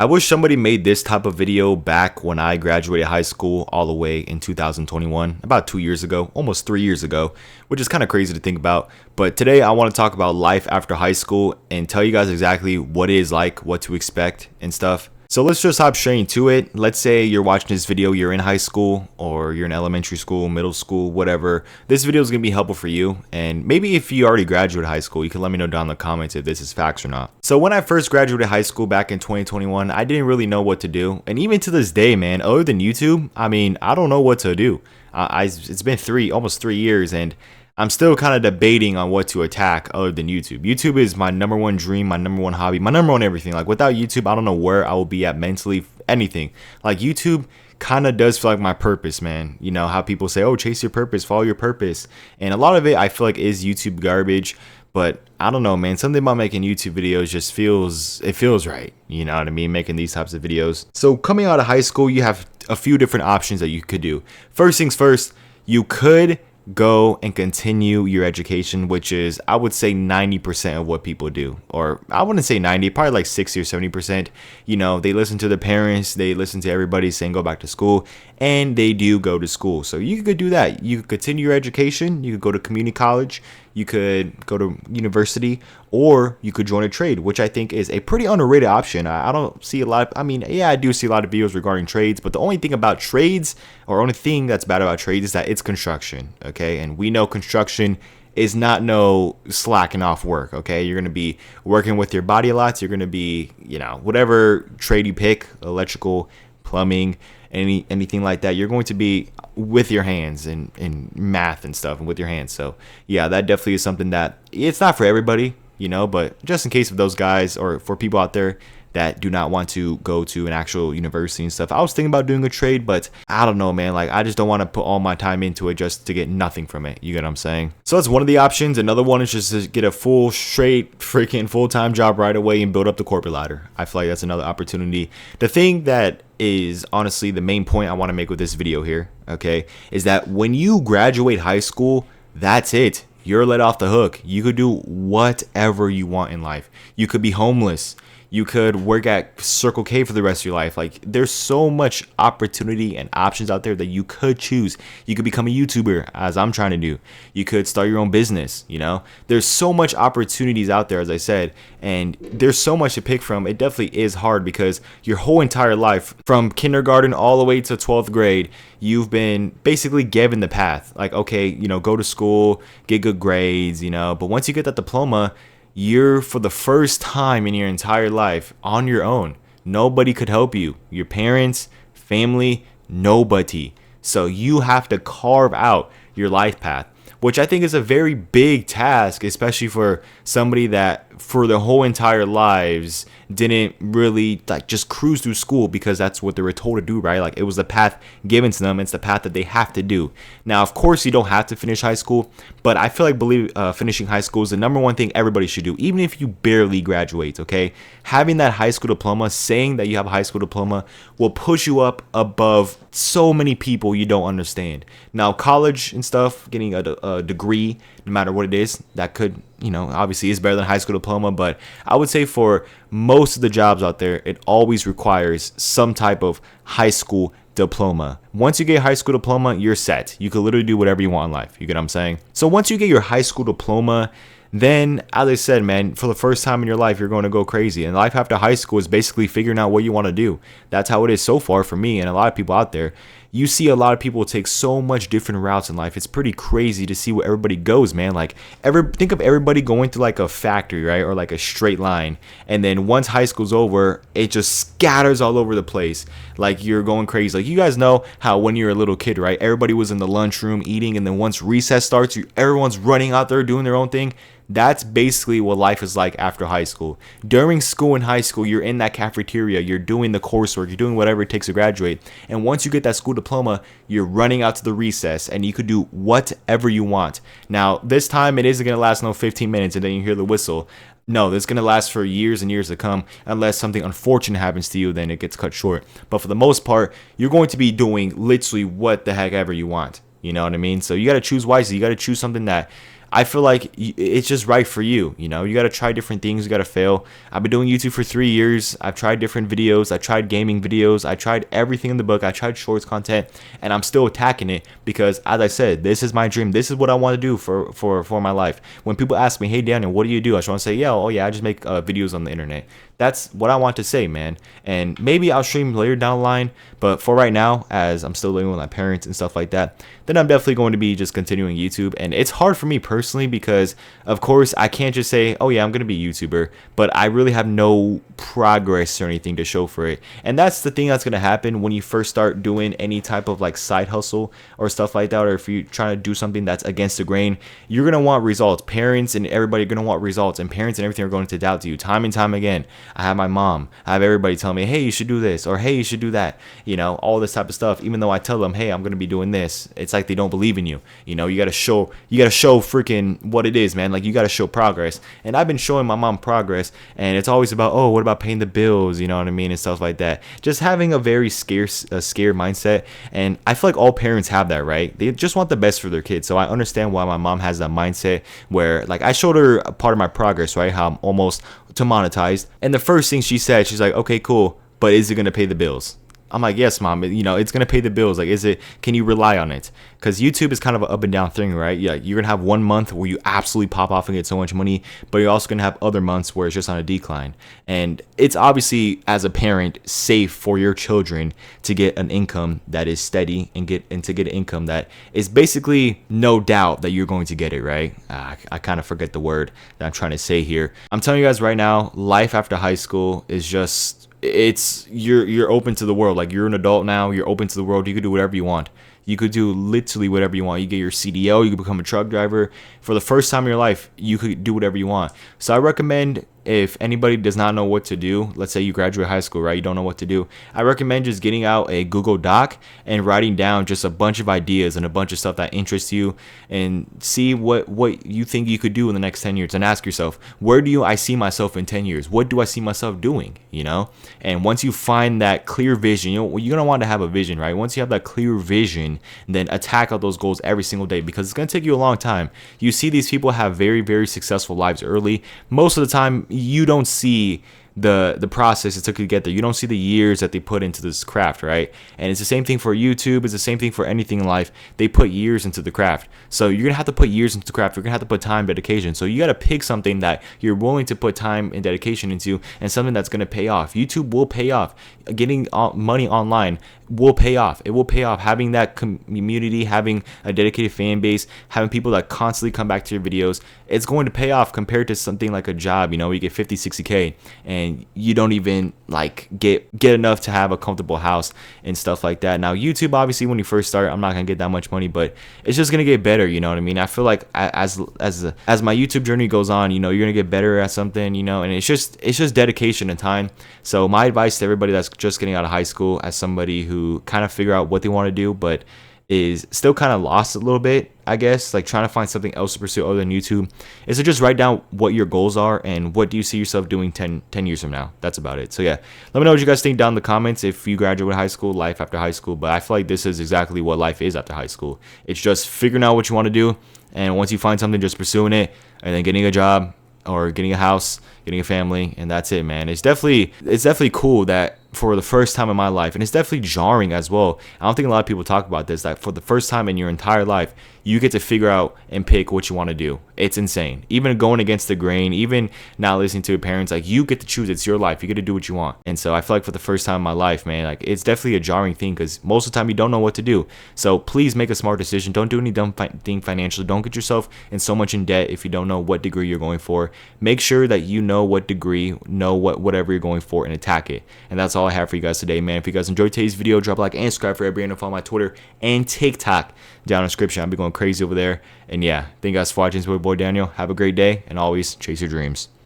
I wish somebody made this type of video back when I graduated high school all the way in 2021, about 2 years ago, almost 3 years ago, which is kind of crazy to think about. But today I want to talk about life after high school and tell you guys exactly what it is like, what to expect and stuff. So let's just hop straight into it. Let's say you're watching this video, you're in high school or you're in elementary school, middle school, whatever. This video is going to be helpful for you. And maybe if you already graduated high school, you can let me know down in the comments if this is facts or not. So when I first graduated high school back in 2021, I didn't really know what to do. And even to this day, man, other than YouTube, I don't know what to do. It's been almost 3 years and I'm still kind of debating on what to attack other than YouTube. YouTube is my number one dream, my number one hobby, my number one everything. Like without YouTube, I don't know where I will be at mentally, anything. Like YouTube kind of does feel like my purpose, man. You know how people say, oh, chase your purpose, follow your purpose. And a lot of it I feel like is YouTube garbage. But I don't know, man. Something about making YouTube videos just feels right. You know what I mean? Making these types of videos. So coming out of high school, you have a few different options that you could do. First things first, you could go and continue your education, which is, I would say 90% of what people do. Or I wouldn't say 90, probably like 60 or 70%. You know, they listen to their parents, they listen to everybody saying go back to school, and they do go to school. So you could do that. You could continue your education, you could go to community college, you could go to university, or you could join a trade, which I think is a pretty underrated option. I don't see a lot of, I do see a lot of videos regarding trades, but the only thing about trades, or only thing that's bad about trades, is that it's construction, okay? And we know construction is not no slacking off work, okay? You're going to be working with your body a lot. So you're going to be, whatever trade you pick, electrical, plumbing, anything like that, you're going to be with your hands and math and stuff and with your hands. So yeah, that definitely is something that it's not for everybody, but just in case of those guys or for people out there that do not want to go to an actual university and stuff. I was thinking about doing a trade, but I don't know, man. Like, I just don't want to put all my time into it just to get nothing from it. You get what I'm saying? So that's one of the options. Another one is just to get a full-time job right away and build up the corporate ladder. I feel like that's another opportunity. The thing that is honestly the main point I want to make with this video here, okay, is that when you graduate high school, that's it. You're let off the hook. You could do whatever you want in life. You could be homeless. You could work at Circle K for the rest of your life. Like, there's so much opportunity and options out there that you could choose. You could become a YouTuber, as I'm trying to do. You could start your own business, There's so much opportunities out there, as I said, and there's so much to pick from. It definitely is hard because your whole entire life, from kindergarten all the way to 12th grade, you've been basically given the path. Like, okay, go to school, get good grades, but once you get that diploma, you're, for the first time in your entire life, on your own. Nobody could help you. Your parents, family, nobody. So you have to carve out your life path, which I think is a very big task, especially for somebody that for their whole entire lives didn't really just cruise through school because that's what they were told to do, right? Like, it was the path given to them. It's the path that they have to do. Now, of course, you don't have to finish high school, but I feel like finishing high school is the number one thing everybody should do, even if you barely graduate, okay? Having that high school diploma, saying that you have a high school diploma, will push you up above so many people you don't understand. Now, college and stuff, getting a degree, no matter what it is, that could, obviously is better than high school diploma, but I would say for most of the jobs out there, it always requires some type of high school diploma. Once you get a high school diploma, you're set. You can literally do whatever you want in life. You get what I'm saying? So once you get your high school diploma, then, as I said, man, for the first time in your life, you're going to go crazy. And life after high school is basically figuring out what you want to do. That's how it is so far for me and a lot of people out there. You see a lot of people take so much different routes in life. It's pretty crazy to see where everybody goes, man. Like, think of everybody going through like a factory, right? Or like a straight line. And then once high school's over, it just scatters all over the place. Like, you're going crazy. Like, you guys know how when you're a little kid, right? Everybody was in the lunchroom eating. And then once recess starts, everyone's running out there doing their own thing. That's basically what life is like after high school. During school and high school, you're in that cafeteria, you're doing the coursework, you're doing whatever it takes to graduate. And once you get that school diploma, you're running out to the recess and you could do whatever you want. Now, this time it isn't going to last 15 minutes and then you hear the whistle. No, this is going to last for years and years to come unless something unfortunate happens to you, then it gets cut short. But for the most part, you're going to be doing literally what the heck ever you want. You know what I mean? So you got to choose wisely. You got to choose something that I feel like it's just right for you. You know, you got to try different things. You got to fail. I've been doing YouTube for 3 years. I've tried different videos. I tried gaming videos. I tried everything in the book. I tried shorts content, and I'm still attacking it because, as I said, this is my dream. This is what I want to do for my life. When people ask me, hey, Daniel, what do you do? I just want to say, yeah, oh yeah, I just make videos on the internet. That's what I want to say, man. And maybe I'll stream later down the line, but for right now, as I'm still living with my parents and stuff like that, then I'm definitely going to be just continuing YouTube. And it's hard for me personally because, of course, I can't just say, oh yeah, I'm going to be a YouTuber, but I really have no progress or anything to show for it. And that's the thing that's going to happen when you first start doing any type of like side hustle or stuff like that, or if you're trying to do something that's against the grain, you're going to want results. Parents and everybody are going to want results, and parents and everything are going to doubt you time and time again. I have my mom, I have everybody telling me, hey, you should do this, or hey, you should do that, you know, all this type of stuff. Even though I tell them, hey, I'm going to be doing this, it's like they don't believe in you. You know, you got to show freaking what it is, man. Like, you got to show progress. And I've been showing my mom progress, and it's always about, oh, what about paying the bills, you know what I mean, and stuff like that. Just having a very scared mindset. And I feel like all parents have that, right? They just want the best for their kids. So I understand why my mom has that mindset where, like, I showed her a part of my progress, right? How I'm almost to monetized, and the first thing she said, she's like, okay, cool, but is it gonna pay the bills? I'm like, yes, mom, you know, it's going to pay the bills. Like, can you rely on it? Because YouTube is kind of an up and down thing, right? Yeah, you're going to have 1 month where you absolutely pop off and get so much money, but you're also going to have other months where it's just on a decline. And it's obviously, as a parent, safe for your children to get an income that is steady and to get an income that is basically no doubt that you're going to get it, right? I kind of forget the word that I'm trying to say here. I'm telling you guys right now, life after high school is just, you're open to the world. Like, you're an adult now, you're open to the world. You could do whatever you want. You could do literally whatever you want. You get your CDL, you could become a truck driver. For the first time in your life, you could do whatever you want. So I recommend, if anybody does not know what to do, let's say you graduate high school, right? You don't know what to do. I recommend just getting out a Google Doc and writing down just a bunch of ideas and a bunch of stuff that interests you, and see what you think you could do in the next 10 years, and ask yourself, where do I see myself in 10 years? What do I see myself doing, you know? And once you find that clear vision, you're going to want to have a vision, right? Once you have that clear vision, then attack out those goals every single day, because it's going to take you a long time. You see these people have very, very successful lives early. Most of the time, you don't see the process it took to get there. You don't see the years that they put into this craft, right? And it's the same thing for YouTube. It's the same thing for anything in life. They put years into the craft. So you're gonna have to put years into the craft. You're gonna have to put time, dedication. So you gotta pick something that you're willing to put time and dedication into, and something that's gonna pay off. YouTube will pay off. Getting money online will pay off. It will pay off. Having that community, having a dedicated fan base, having people that constantly come back to your videos, it's going to pay off compared to something like a job, you know, where you get 50, 60K and you don't even like get enough to have a comfortable house and stuff like that. Now, YouTube, obviously, when you first start, I'm not gonna get that much money, but it's just gonna get better, you know what I mean? I feel like as my YouTube journey goes on, you know, you're gonna get better at something, you know, and it's just dedication and time. So my advice to everybody that's just getting out of high school, as somebody who kind of figure out what they want to do but is still kind of lost a little bit, I guess, like trying to find something else to pursue other than YouTube, is to just write down what your goals are and what do you see yourself doing 10 years from now. That's about it. So yeah, let me know what you guys think down in the comments if you graduate high school, life after high school. But I feel like this is exactly what life is after high school. It's just figuring out what you want to do, and once you find something, just pursuing it, and then getting a job or getting a house, getting a family, and that's it, man. It's definitely cool that for the first time in my life, and it's definitely jarring as well. I don't think a lot of people talk about this, that for the first time in your entire life, you get to figure out and pick what you want to do. It's insane. Even going against the grain, even not listening to your parents, like, you get to choose. It's your life. You get to do what you want. And so I feel like for the first time in my life, man, like, it's definitely a jarring thing, because most of the time you don't know what to do. So please make a smart decision. Don't do any dumb thing financially. Don't get yourself in so much in debt if you don't know what degree you're going for. Make sure that you know what degree, know whatever you're going for, and attack it. And that's all I have for you guys today, man. If you guys enjoyed today's video, drop a like and subscribe for everybody, and follow my Twitter and TikTok down in the description. I'll be going crazy over there. And yeah, thank you guys for watching. It's your boy Daniel. Have a great day, and always chase your dreams.